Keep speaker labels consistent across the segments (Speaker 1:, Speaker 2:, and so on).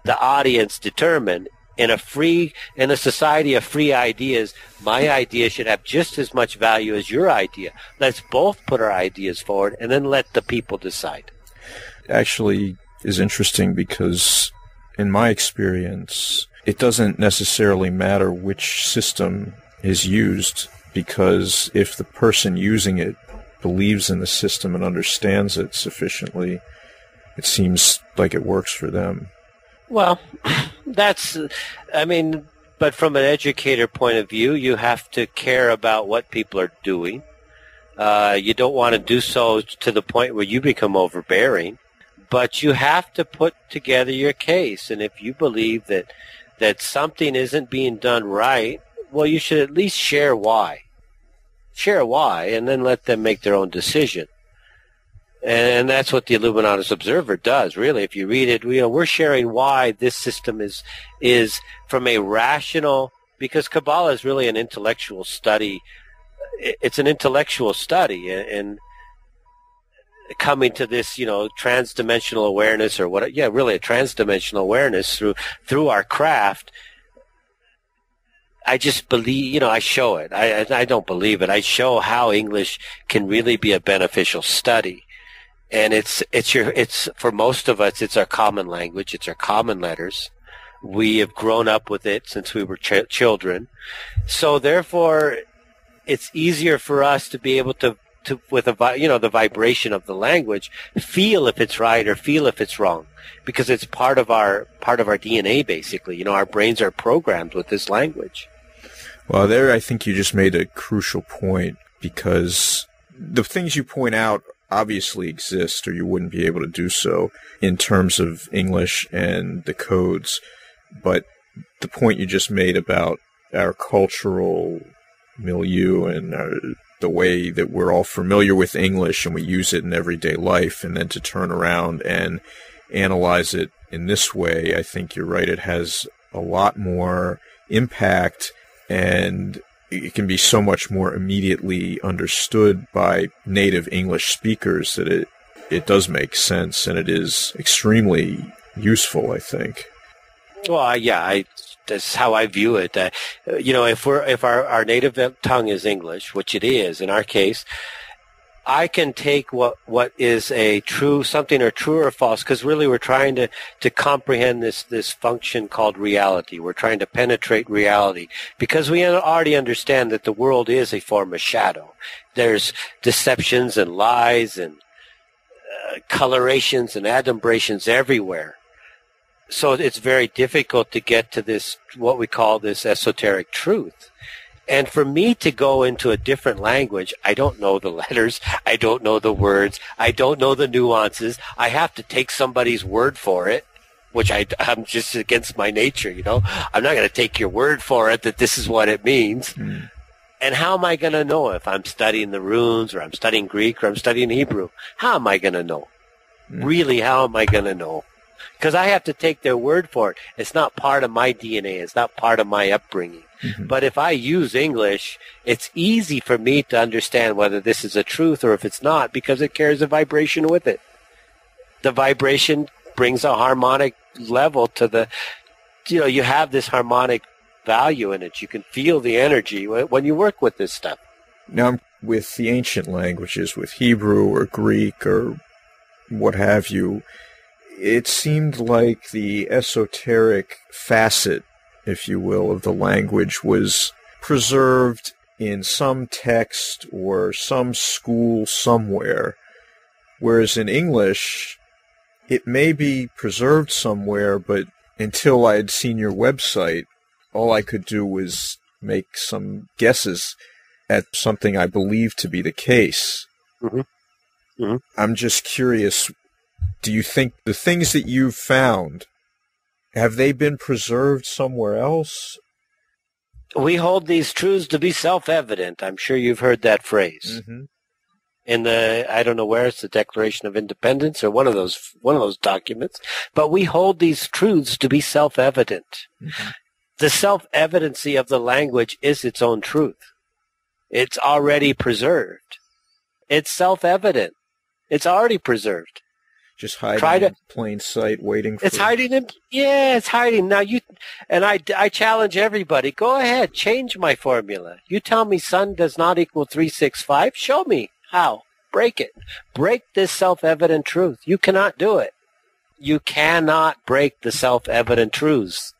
Speaker 1: the audience determine. In a society of free ideas, my idea should have just as much value as your idea. Let's both put our ideas forward and then let the people decide.
Speaker 2: Actually is interesting because in my experience, it doesn't necessarily matter which system is used, because if the person using it believes in the system and understands it sufficiently, it seems like it works for them.
Speaker 1: Well, but from an educator point of view, you have to care about what people are doing. You don't want to do so to the point where you become overbearing, but you have to put together your case. And if you believe that something isn't being done right, well, you should at least share why. Share why, and then let them make their own decision. And that's what the Illuminatus Observer does, really. If you read it, we're sharing why this system is from a rational, because Qabalah is really an intellectual study. It's an intellectual study, and coming to this, trans-dimensional awareness, or really a trans-dimensional awareness through our craft. I just believe, I show it. I don't believe it. I show how English can really be a beneficial study. And it's for most of us, it's our common language. It's our common letters. We have grown up with it since we were children. So therefore, it's easier for us to be able to with the vibration of the language, feel if it's right or feel if it's wrong, because it's part of our DNA, basically. Our brains are programmed with this language.
Speaker 2: Well, there I think you just made a crucial point, because the things you point out obviously exist, or you wouldn't be able to do so in terms of English and the codes. But the point you just made about our cultural milieu and the way that we're all familiar with English and we use it in everyday life, and then to turn around and analyze it in this way, I think you're right. It has a lot more impact, and it can be so much more immediately understood by native English speakers that it does make sense, and it is extremely useful, I think.
Speaker 1: Well, yeah, that's how I view it. If our native tongue is English, which it is in our case, I can take what is a true something or true or false, because really we're trying to comprehend this function called reality. We're trying to penetrate reality, because we already understand that the world is a form of shadow. There's deceptions and lies and colorations and adumbrations everywhere. So it's very difficult to get to this, what we call this esoteric truth. And for me to go into a different language, I don't know the letters, I don't know the words, I don't know the nuances. I have to take somebody's word for it, which I'm just against my nature, I'm not going to take your word for it that this is what it means. Mm. And how am I going to know if I'm studying the runes, or I'm studying Greek, or I'm studying Hebrew? How am I going to know? Mm. Really, how am I going to know? Because I have to take their word for it. It's not part of my DNA. It's not part of my upbringing. Mm-hmm. But if I use English, it's easy for me to understand whether this is a truth or if it's not, because it carries a vibration with it. The vibration brings a harmonic level to the, you have this harmonic value in it. You can feel the energy when you work with this stuff.
Speaker 2: Now, with the ancient languages, with Hebrew or Greek or what have you, it seemed like the esoteric facet, if you will, of the language was preserved in some text or some school somewhere, whereas in English, it may be preserved somewhere, but until I had seen your website, all I could do was make some guesses at something I believed to be the case. Mm-hmm. Mm-hmm. I'm just curious, do you think the things that you've found, have they been preserved somewhere else?
Speaker 1: We hold these truths to be self-evident. I'm sure you've heard that phrase. Mm-hmm. In the, I don't know where, it's the Declaration of Independence or one of those documents, but we hold these truths to be self-evident. Mm-hmm. The self-evidency of the language is its own truth. It's already preserved. It's self-evident. It's already preserved.
Speaker 2: Just hiding in plain sight, waiting for...
Speaker 1: It's hiding in... Yeah, it's hiding. Now, I challenge everybody. Go ahead, change my formula. You tell me sun does not equal 365. Show me how. Break it. Break this self-evident truth. You cannot do it. You cannot break the self-evident truths.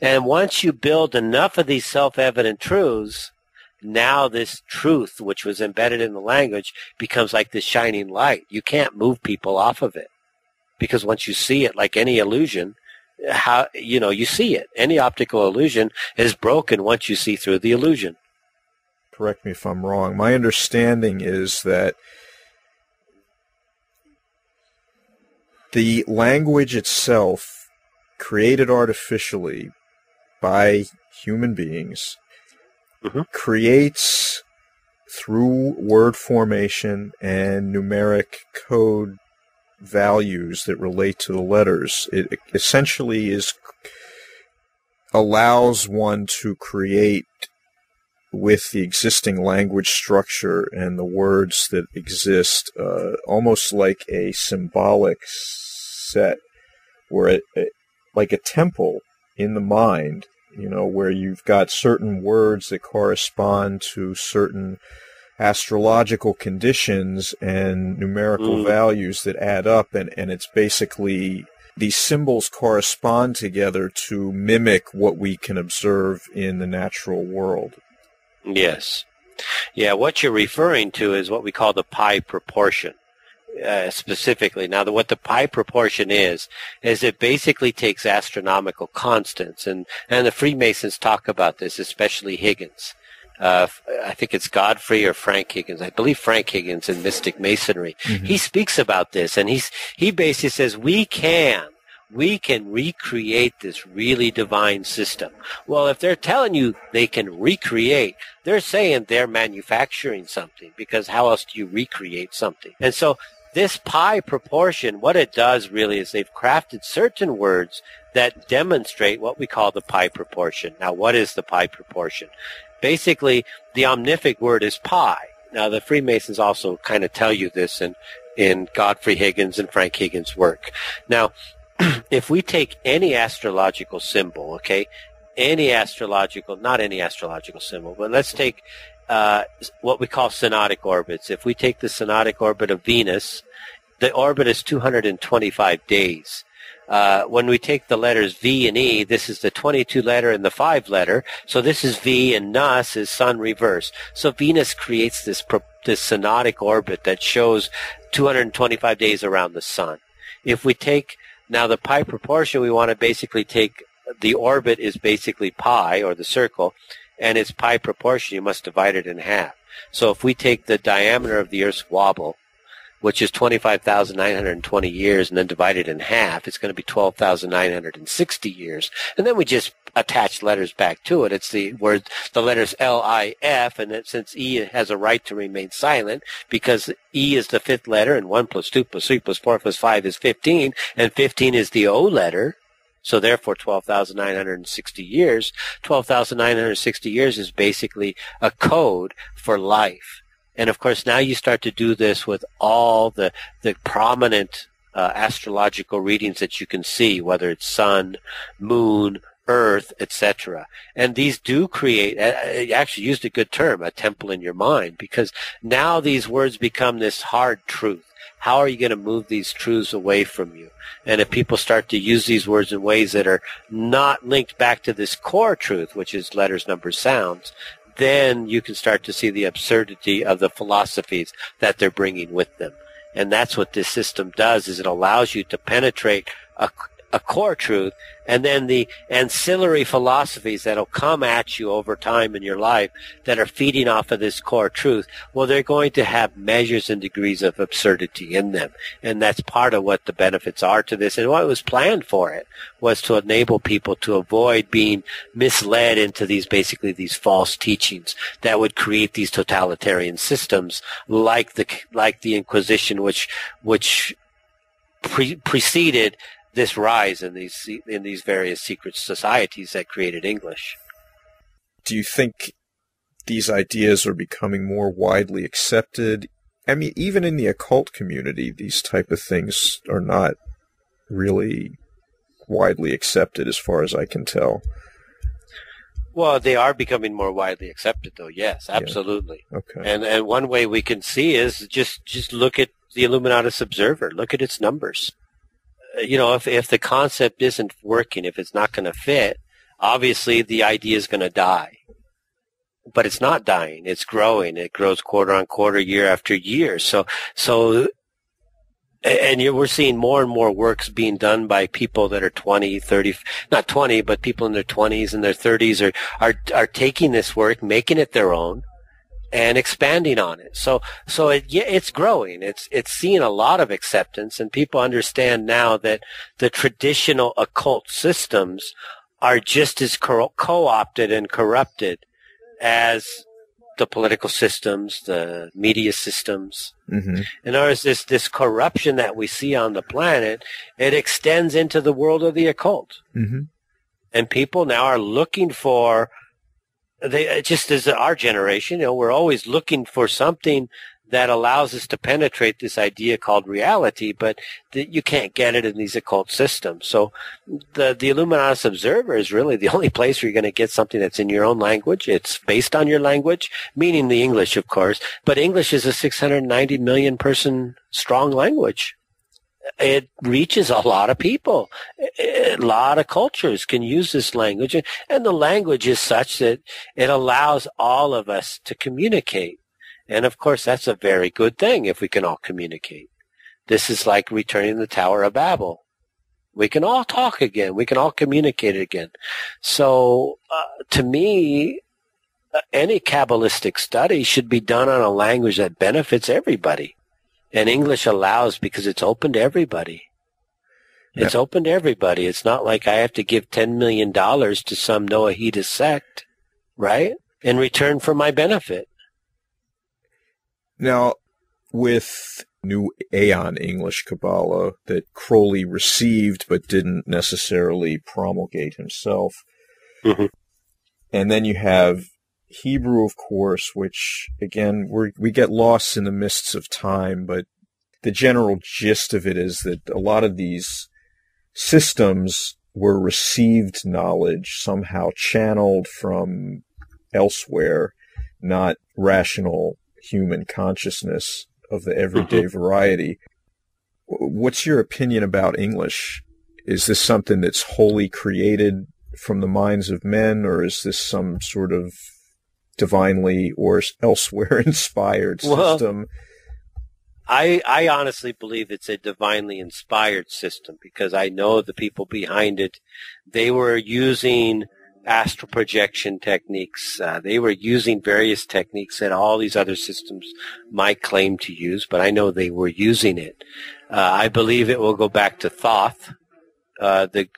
Speaker 1: And once you build enough of these self-evident truths, now this truth, which was embedded in the language, becomes like this shining light. You can't move people off of it. Because once you see it, like any illusion, you see it. Any optical illusion is broken once you see through the illusion.
Speaker 2: Correct me if I'm wrong. My understanding is that the language itself, created artificially by human beings, creates, through word formation and numeric code values that relate to the letters, it essentially allows one to create with the existing language structure and the words that exist, almost like a symbolic set, where like a temple in the mind, where you've got certain words that correspond to certain astrological conditions and numerical values that add up, and it's basically these symbols correspond together to mimic what we can observe in the natural world.
Speaker 1: Yes. Yeah, what you're referring to is what we call the pi proportion, specifically. Now, what the pi proportion is it basically takes astronomical constants, and the Freemasons talk about this, especially Higgins. I think it's Godfrey or Frank Higgins. I believe Frank Higgins in Mystic Masonry. He speaks about this, and he basically says we can recreate this really divine system. Well, if they're telling you they can recreate, they're saying they're manufacturing something, because how else do you recreate something? And so this pi proportion, what it does really is they've crafted certain words that demonstrate what we call the pi proportion. Now, what is the pi proportion? Basically, the omnific word is pi. Now, the Freemasons also kind of tell you this in Godfrey Higgins and Frank Higgins' work. Now, if we take any astrological symbol, okay, not any astrological symbol, but let's take what we call synodic orbits. If we take the synodic orbit of Venus, the orbit is 225 days. When we take the letters V and E, this is the 22 letter and the 5 letter. So this is V, and Nus is sun reverse. So Venus creates this synodic orbit that shows 225 days around the sun. If we take now the pi proportion, we want to basically take the orbit is basically pi, or the circle, and its pi proportion, you must divide it in half. So if we take the diameter of the Earth's wobble, which is 25,920 years, and then divide it in half, it's going to be 12,960 years. And then we just attach letters back to it. It's the letters L-I-F, and that since E has a right to remain silent, because E is the 5th letter, and 1 plus 2 plus 3 plus 4 plus 5 is 15, and 15 is the O letter. So therefore, 12,960 years. 12,960 years is basically a code for life. And of course, now you start to do this with all the prominent astrological readings that you can see, whether it's sun, moon, earth, etc. And these do create, I actually used a good term, a temple in your mind, because now these words become this hard truth. How are you going to move these truths away from you? And if people start to use these words in ways that are not linked back to this core truth, which is letters, numbers, sounds, then you can start to see the absurdity of the philosophies that they're bringing with them. And that's what this system does, is it allows you to penetrate a core truth, and then the ancillary philosophies that'll come at you over time in your life that are feeding off of this core truth, well, they're going to have measures and degrees of absurdity in them. And that's part of what the benefits are to this. And what was planned for it was to enable people to avoid being misled into these false teachings that would create these totalitarian systems like the Inquisition, which preceded this rise in these various secret societies that created English.
Speaker 2: Do you think these ideas are becoming more widely accepted I mean, even in the occult community, these type of things are not really widely accepted as far as I can tell.
Speaker 1: Well, they are becoming more widely accepted, though. Yes, absolutely.
Speaker 2: Yeah. Okay.
Speaker 1: And one way we can see is just look at the Illuminatus Observer. Look at its numbers. If the concept isn't working, if it's not going to fit, obviously the idea is going to die. But it's not dying. It's growing. It grows quarter on quarter, year after year. We're seeing more and more works being done by people that are 20, 30, not 20, but people in their 20s and their 30s are taking this work, making it their own, and expanding on it. So it's growing. It's seeing a lot of acceptance, and people understand now that the traditional occult systems are just as co-opted and corrupted as the political systems, the media systems. Mm-hmm. In other words, this corruption that we see on the planet, it extends into the world of the occult. Mm-hmm. And people now are looking for, just as our generation, we're always looking for something that allows us to penetrate this idea called reality, but you can't get it in these occult systems. So the Illuminatus Observer is really the only place where you're going to get something that's in your own language. It's based on your language, meaning the English, of course. But English is a 690 million person strong language. It reaches a lot of people. A lot of cultures can use this language. And the language is such that it allows all of us to communicate. And, of course, that's a very good thing if we can all communicate. This is like returning the Tower of Babel. We can all talk again. We can all communicate again. So, to me, any Kabbalistic study should be done on a language that benefits everybody. And English allows because it's open to everybody. It's open to everybody. It's not like I have to give $10 million to some Noahide sect, right, in return for my benefit.
Speaker 2: Now, with New Aeon English Kabbalah that Crowley received but didn't necessarily promulgate himself, mm-hmm. and then you have Hebrew, of course, which, again, we get lost in the mists of time, but the general gist of it is that a lot of these systems were received knowledge, somehow channeled from elsewhere, not rational human consciousness of the everyday variety. What's your opinion about English? Is this something that's wholly created from the minds of men, or is this some sort of divinely or elsewhere inspired system?
Speaker 1: I honestly believe it's a divinely inspired system because I know the people behind it. They were using astral projection techniques. They were using various techniques that all these other systems might claim to use, but I know they were using it. I believe it will go back to Thoth, the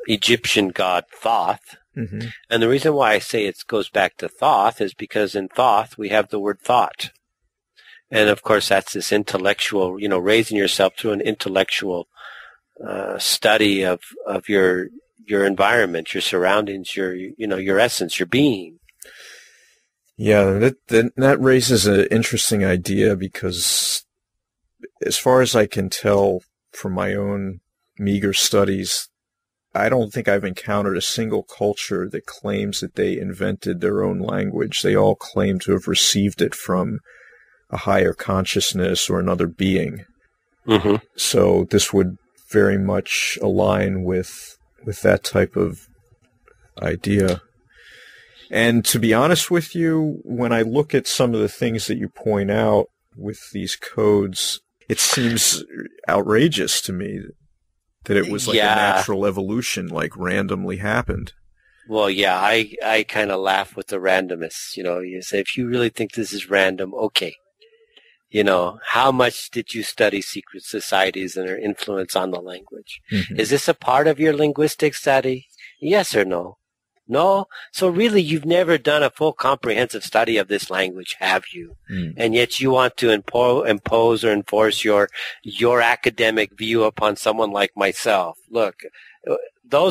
Speaker 1: Egyptian god Thoth. Mm-hmm. And the reason why I say it goes back to Thoth is because in Thoth we have the word thought. And of course that's this intellectual, raising yourself through an intellectual study of your environment, your surroundings, your essence, your being.
Speaker 2: Yeah, that raises an interesting idea because as far as I can tell from my own meager studies, I don't think I've encountered a single culture that claims that they invented their own language. They all claim to have received it from a higher consciousness or another being. Mm-hmm. So this would very much align with that type of idea. And to be honest with you, when I look at some of the things that you point out with these codes, it seems outrageous to me that it was like a natural evolution, like randomly happened.
Speaker 1: Well, yeah, I kind of laugh with the randomness. You say, if you really think this is random, okay. How much did you study secret societies and their influence on the language? Mm-hmm. Is this a part of your linguistic study? Yes or no? No? So really, you've never done a full comprehensive study of this language, have you? Mm. And yet you want to impose or enforce your academic view upon someone like myself. Look, those